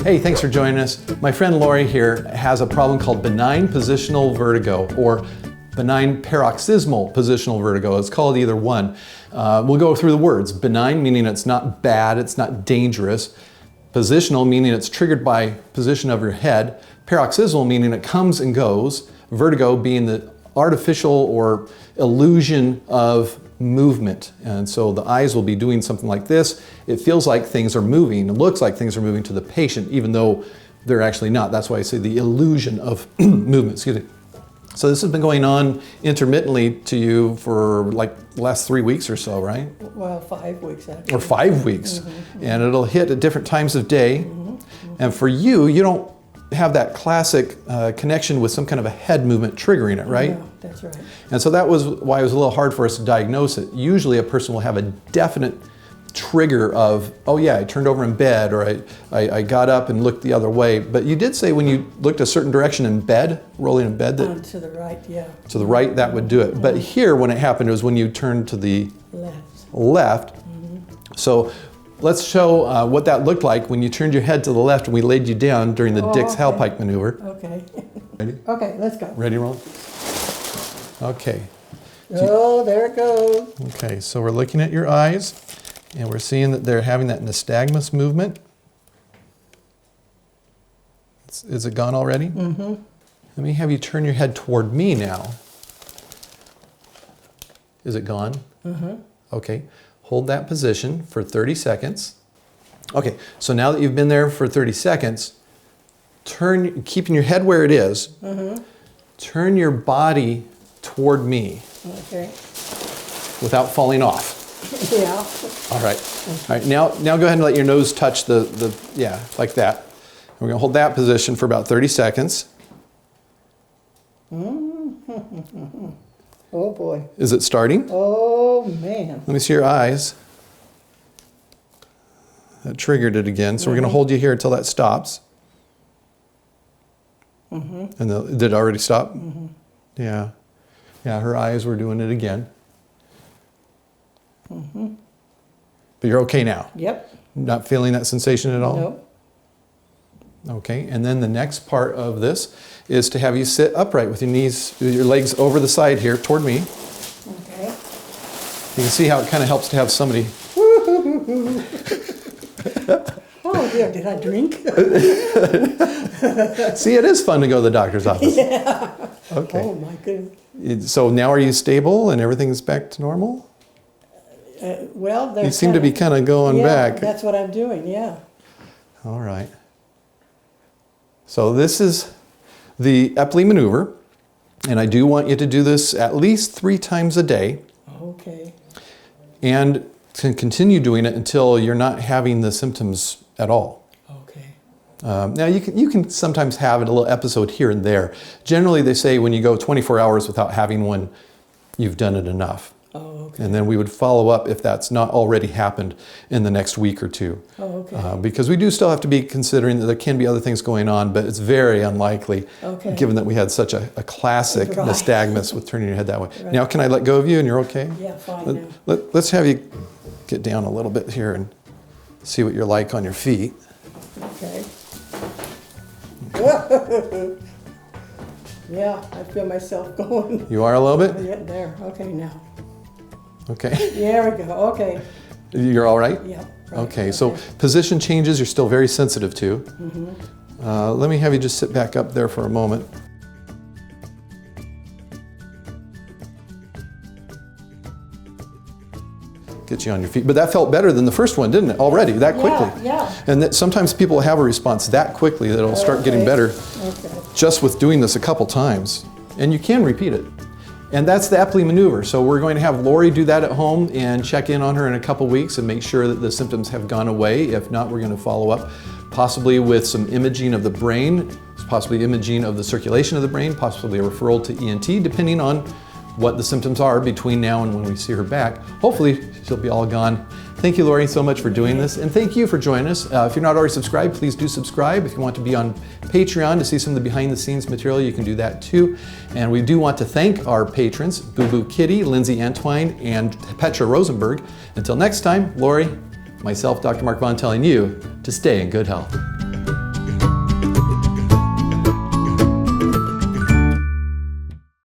Hey, thanks for joining us. My friend Lori here has a problem called benign positional vertigo, or benign paroxysmal positional vertigo. It's called either one. We'll go through the words. Benign meaning it's not bad, it's not dangerous. Positional meaning it's triggered by position of your head. Paroxysmal meaning it comes and goes. Vertigo being the artificial or illusion of movement. And so the eyes will be doing something like this. It feels like things are moving. It looks like things are moving to the patient, even though they're actually not. That's why I say the illusion of movement. Excuse me. So this has been going on intermittently to you for like the last 3 weeks or so, right? Well, 5 weeks actually. Or 5 weeks. Mm-hmm. And it'll hit at different times of day. Mm-hmm. And for you, you don't have that classic connection with some kind of a head movement triggering it, right? No, that's right. And so that was why it was a little hard for us to diagnose it. Usually a person will have a definite trigger of, oh yeah, I turned over in bed, or I got up and looked the other way. But you did say when you looked a certain direction in bed, rolling in bed, that to the right, yeah. To the right, that would do it. But here, when it happened, it was when you turned to the left. So let's show what that looked like when you turned your head to the left and we laid you down during the Dix-Hallpike maneuver. Okay. Ready? Okay, let's go. Ready, roll? Okay. Oh, there it goes. Okay, so we're looking at your eyes, and we're seeing that they're having that nystagmus movement. Is it gone already? Mm-hmm. Let me have you turn your head toward me now. Is it gone? Mm-hmm. Okay. Hold that position for 30 seconds. Okay, so now that you've been there for 30 seconds, keeping your head where it is, turn your body toward me. Okay. Without falling off. Yeah. All right. All right, now go ahead and let your nose touch yeah, like that. We're gonna hold that position for about 30 seconds. Oh boy. Is it starting? Oh man. Let me see your eyes. That triggered it again, so we're going to hold you here until that stops. And did it already stop? Yeah. Yeah, her eyes were doing it again. But you're okay now? Yep. Not feeling that sensation at all? Nope. Okay, and then the next part of this is to have you sit upright with your knees, your legs over the side here toward me. Okay. You can see how it kind of helps to have somebody. Oh dear, did I drink? See, it is fun to go to the doctor's office. Yeah. Okay. Oh my goodness. So now are you stable and everything's back to normal? Well, You seem to be kind of going back. That's what I'm doing, yeah. All right. So this is the Epley Maneuver, and I do want you to do this at least 3 times a day. Okay. And to continue doing it until you're not having the symptoms at all. Okay. Now you can sometimes have a little episode here and there. Generally they say when you go 24 hours without having one, you've done it enough. Oh, okay. And then we would follow up if that's not already happened in the next week or 2. Oh, okay. Because we do still have to be considering that there can be other things going on, but it's very unlikely, given that we had such a classic nystagmus with turning your head that way. Right. Now, can I let go of you and you're okay? Yeah, fine now. Let's have you get down a little bit here and see what you're like on your feet. Okay. Yeah, I feel myself going. You are a little bit? Yeah, there. Okay, now. Okay. There we go. Okay. You're all right? Yeah. Right. Okay, so position changes you're still very sensitive to. Let me have you just sit back up there for a moment. Get you on your feet. But that felt better than the first one, didn't it? Already, that quickly. Yeah. And that sometimes people have a response that quickly that it'll start getting better just with doing this a couple times. And you can repeat it. And that's the Epley Maneuver. So we're going to have Lori do that at home and check in on her in a couple weeks and make sure that the symptoms have gone away. If not, we're going to follow up possibly with some imaging of the brain, possibly imaging of the circulation of the brain, possibly a referral to ENT, depending on what the symptoms are between now and when we see her back. Hopefully she'll be all gone. Thank you, Lori, so much for doing this. And thank you for joining us. If you're not already subscribed, please do subscribe. If you want to be on Patreon to see some of the behind the scenes material, you can do that too. And we do want to thank our patrons, BooBoo Kitty, Lindsay Graff, and Petra Rosenberg. Until next time, Lori, myself, Dr. Mark Vaughan, telling you to stay in good health.